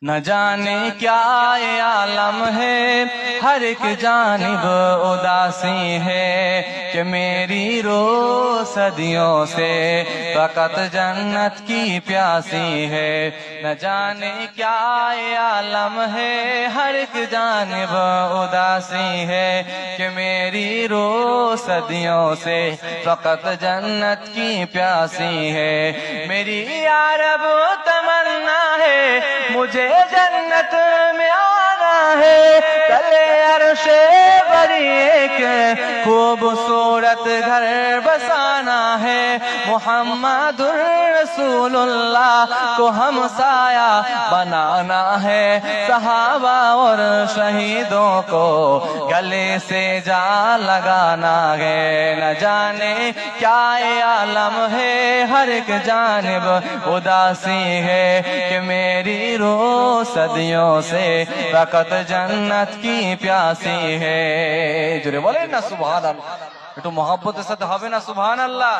न जाने क्या ये आलम है, हर एक जानिब उदासी है कि मेरी रूह सदियों से फकत जन्नत की प्यासी है। न जाने क्या ये आलम है, हर एक जानिब उदासी है कि मेरी रूह सदियों से फकत जन्नत की प्यासी है। मेरी या रब तमन्ना है, मुझे जन्नत में आना है, तले अर्शे बरी एक खूबसूरत घर बसाना है। मुहम्मदुर रसूलुल्लाह को हमसाया बनाना है, सहाबा और शहीदों को गले से जा लगाना है। न जाने क्या ये आलम है, हर एक जानिब उदासी है कि मेरी रूह सदियों से फकत जन्नत की प्यासी है। जोरे बोले ना सुभान अल्लाह, একটু মহব্বতের সাথে হবে না সুবহানাল্লাহ।